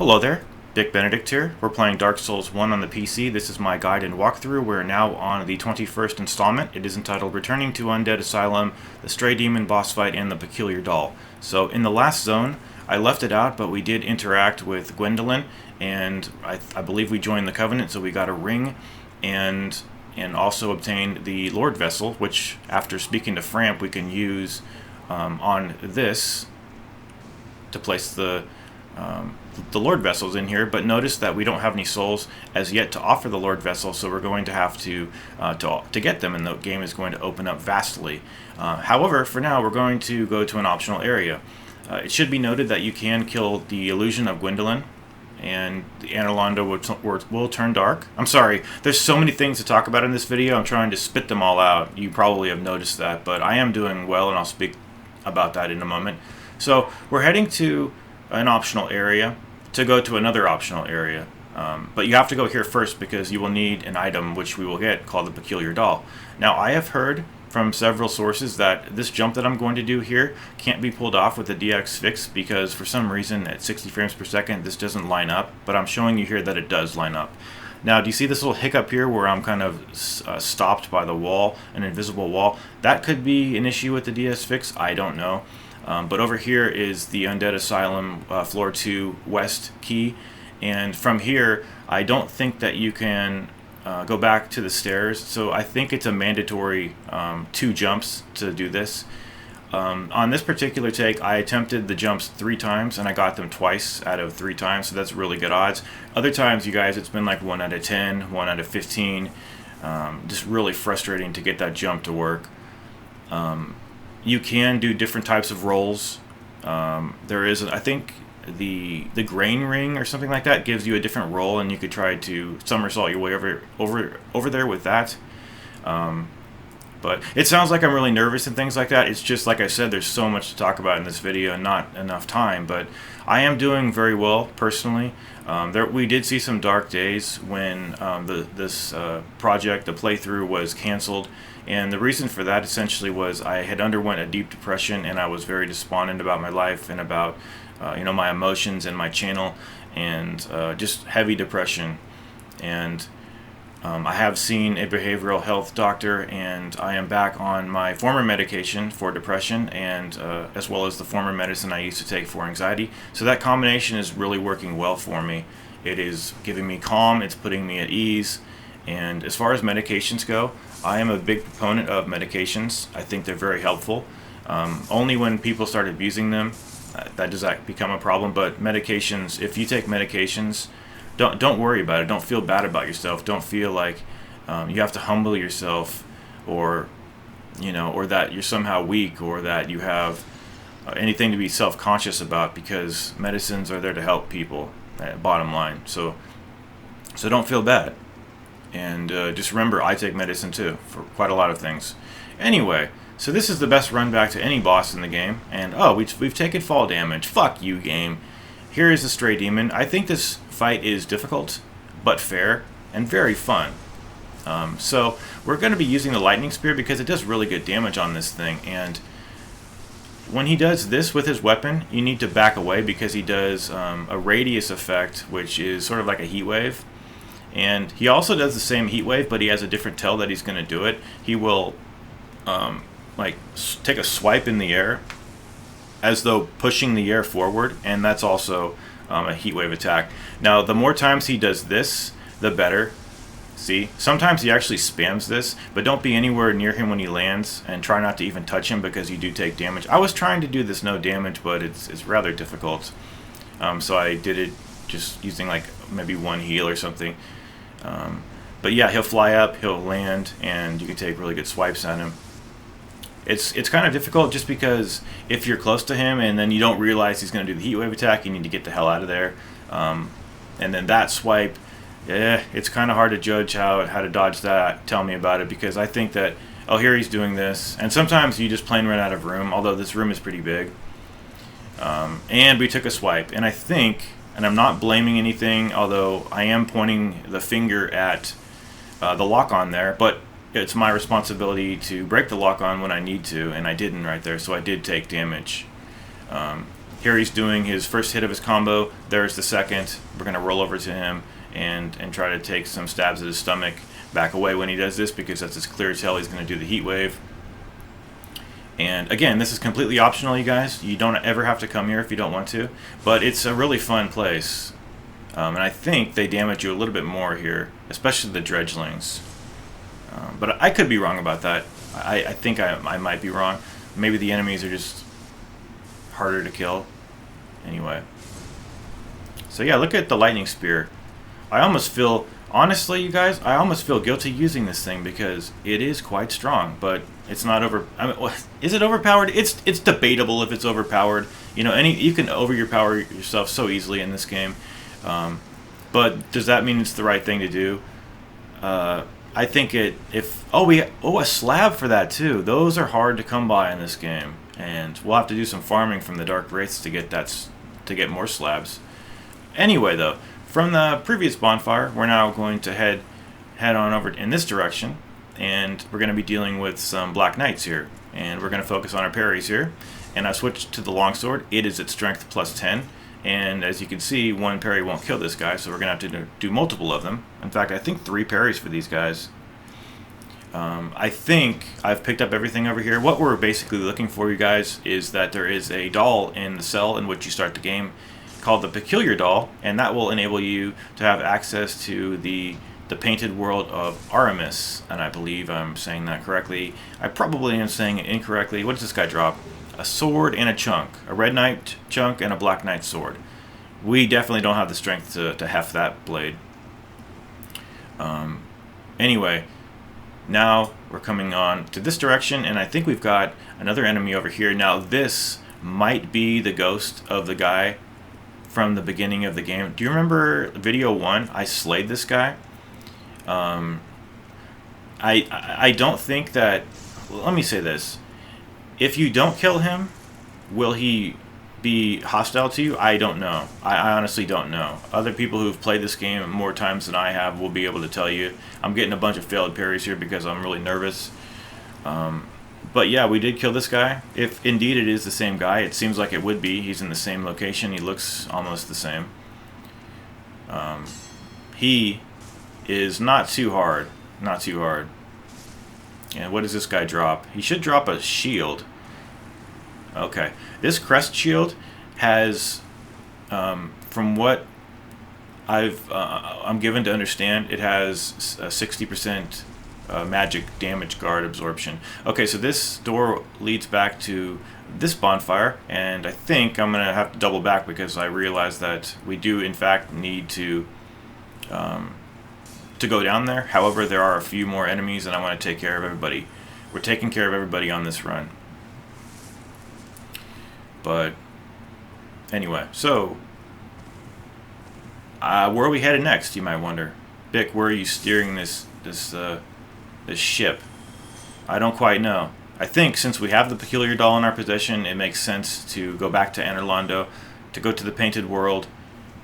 Hello there, Dick Benedict here. We're playing Dark Souls 1 on the PC. This is my guide and walkthrough. We're now on the 21st installment. It is entitled Returning to Undead Asylum, the Stray Demon Boss Fight, and the Peculiar Doll. So in the last zone, I left it out, but we did interact with Gwendolyn, and I believe we joined the Covenant, so we got a ring, and also obtained the Lord Vessel, which after speaking to Framp we can use on this to place the Lord Vessels in here. But notice that we don't have any souls as yet to offer the Lord Vessel, so we're going to have to get them, and the game is going to open up vastly. However, for now, we're going to go to an optional area. It should be noted that you can kill the illusion of Gwendolyn, and the Anarlanda will turn dark. I'm sorry, there's so many things to talk about in this video. I'm trying to spit them all out. You probably have noticed that, but I am doing well, and I'll speak about that in a moment. So we're heading to an optional area to go to another optional area. But you have to go here first because you will need an item which we will get called the Peculiar Doll. Now, I have heard from several sources that this jump that I'm going to do here can't be pulled off with the DX fix because for some reason at 60 frames per second this doesn't line up, but I'm showing you here that it does line up. Now, do you see this little hiccup here where I'm kind of stopped by the wall, an invisible wall? That could be an issue with the DX fix, I don't know. But over here is the Undead Asylum Floor 2 West key, and from here I don't think that you can go back to the stairs, so I think it's a mandatory 2 jumps to do this. On this particular take, I attempted the jumps 3 times, and I got them twice out of 3 times, so that's really good odds. Other times, you guys, it's been like 1 out of 10, 1 out of 15. Just really frustrating to get that jump to work. You can do different types of rolls. There is, I think, the grain ring or something like that gives you a different roll, and you could try to somersault your way over there with that. But it sounds like I'm really nervous and things like that. It's just like I said, there's so much to talk about in this video and not enough time. But I am doing very well personally. We did see some dark days when this project, the playthrough, was canceled. And the reason for that essentially was I had underwent a deep depression, and I was very despondent about my life and about my emotions and my channel, and just heavy depression. And I have seen a behavioral health doctor, and I am back on my former medication for depression, and as well as the former medicine I used to take for anxiety. So that combination is really working well for me. It is giving me calm, it's putting me at ease. And as far as medications go, I am a big proponent of medications. I think they're very helpful. Only when people start abusing them, does that become a problem. But medications, if you take medications, don't worry about it. Don't feel bad about yourself. Don't feel like you have to humble yourself, or that you're somehow weak, or that you have anything to be self-conscious about, because medicines are there to help people. Bottom line. So don't feel bad. And just remember, I take medicine too, for quite a lot of things. Anyway, so this is the best run back to any boss in the game. And we've taken fall damage. Fuck you, game. Here is the Stray Demon. I think this fight is difficult, but fair, and very fun. So we're going to be using the Lightning Spear because it does really good damage on this thing. And when he does this with his weapon, you need to back away because he does a radius effect, which is sort of like a heat wave. And he also does the same heat wave, but he has a different tell that he's going to do it. He will take a swipe in the air as though pushing the air forward, and that's also a heat wave attack. Now, the more times he does this, the better. See, sometimes he actually spams this, but don't be anywhere near him when he lands, and try not to even touch him because you do take damage. I was trying to do this no damage, but it's rather difficult. So I did it just using like maybe 1 heal or something. But yeah, he'll fly up, he'll land, and you can take really good swipes at him. It's kind of difficult just because if you're close to him and then you don't realize he's going to do the heat wave attack, you need to get the hell out of there. And then that swipe, it's kind of hard to judge how to dodge that. Tell me about it, because I think that, oh, here he's doing this. And sometimes you just plain run out of room, although this room is pretty big. And we took a swipe, and I think, and I'm not blaming anything, although I am pointing the finger at the lock-on there, but it's my responsibility to break the lock-on when I need to, and I didn't right there, so I did take damage. Here he's doing his first hit of his combo. There's the second. We're going to roll over to him and try to take some stabs at his stomach. Back away when he does this because that's as clear as hell he's going to do the heat wave. And again, this is completely optional, you guys. You don't ever have to come here if you don't want to. But it's a really fun place. And I think they damage you a little bit more here, especially the dredgelings. But I could be wrong about that. I think I might be wrong. Maybe the enemies are just harder to kill. Anyway. So yeah, look at the lightning spear. I almost feel, honestly, you guys, I almost feel guilty using this thing because it is quite strong, but it's not over. I mean, is it overpowered? It's debatable if it's overpowered. You know, you can overpower yourself so easily in this game. But does that mean it's the right thing to do? I think a slab for that too. Those are hard to come by in this game, and we'll have to do some farming from the Dark Wraiths to get more slabs. Anyway, though, from the previous bonfire, we're now going to head on over in this direction, and we're going to be dealing with some Black Knights here, and we're going to focus on our parries here. And I switched to the longsword. It is its strength plus 10. And as you can see, one parry won't kill this guy, so we're going to have to do multiple of them. In fact, I think 3 parries for these guys. I think I've picked up everything over here. What we're basically looking for, you guys, is that there is a doll in the cell in which you start the game called the Peculiar Doll, and that will enable you to have access to the painted world of Aramis. And I believe I'm saying that correctly. I probably am saying it incorrectly. What does this guy drop? A sword and a chunk. A red knight chunk and a black knight sword. We definitely don't have the strength to heft that blade. Anyway, now we're coming on to this direction, and I think we've got another enemy over here. Now this might be the ghost of the guy from the beginning of the game. Do you remember video 1? I slayed this guy. I don't think that... Well, let me say this. If you don't kill him, will he be hostile to you? I don't know. I honestly don't know. Other people who've played this game more times than I have will be able to tell you. I'm getting a bunch of failed parries here because I'm really nervous. But yeah, we did kill this guy. If indeed it is the same guy, it seems like it would be. He's in the same location. He looks almost the same. He is not too hard. Not too hard. And what does this guy drop? He should drop a shield. Okay. This crest shield has, from what I'm given to understand, it has a 60% magic damage guard absorption. Okay, so this door leads back to this bonfire, and I think I'm going to have to double back because I realize that we do, in fact, need to go down there. However, there are a few more enemies, and I want to take care of everybody. We're taking care of everybody on this run. But anyway, so where are we headed next? You might wonder. Bick, where are you steering this ship? I don't quite know. I think since we have the Peculiar Doll in our possession, it makes sense to go back to Anorlando, to go to the Painted World,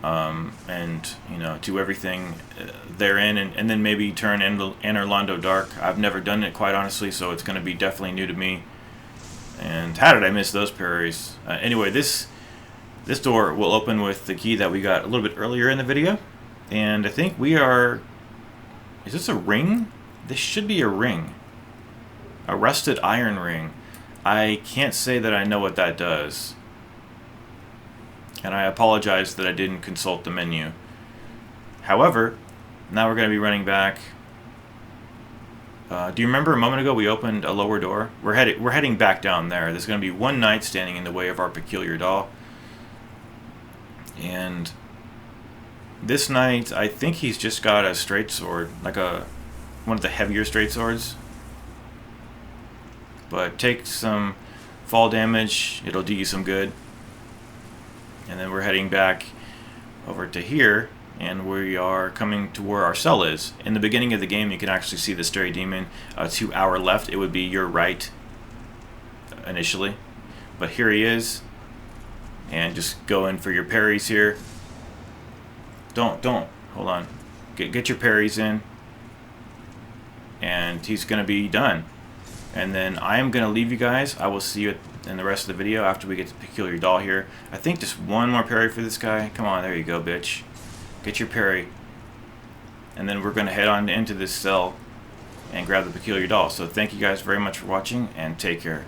and do everything therein, and then maybe turn Anorlando dark. I've never done it, quite honestly, so it's going to be definitely new to me. And how did I miss those parries? Anyway, this door will open with the key that we got a little bit earlier in the video, and I think we are... Is this a ring? This should be a ring. A rusted iron ring. I can't say that I know what that does. And I apologize that I didn't consult the menu. However, now we're going to be running back. Do you remember a moment ago we opened a lower door? We're heading back down there. There's going to be one knight standing in the way of our Peculiar Doll. And this knight, I think he's just got a straight sword, like one of the heavier straight swords. But take some fall damage, it'll do you some good. And then we're heading back over to here, and we are coming to where our cell is. In the beginning of the game, you can actually see the stray demon to our left. It would be your right initially. But here he is. And just go in for your parries here. Don't. Hold on. Get your parries in. And he's going to be done. And then I am going to leave you guys. I will see you in the rest of the video after we get the Peculiar Doll here. I think just one more parry for this guy. Come on, there you go, bitch. Get your parry. And then we're going to head on into this cell and grab the Peculiar Doll. So thank you guys very much for watching, and take care.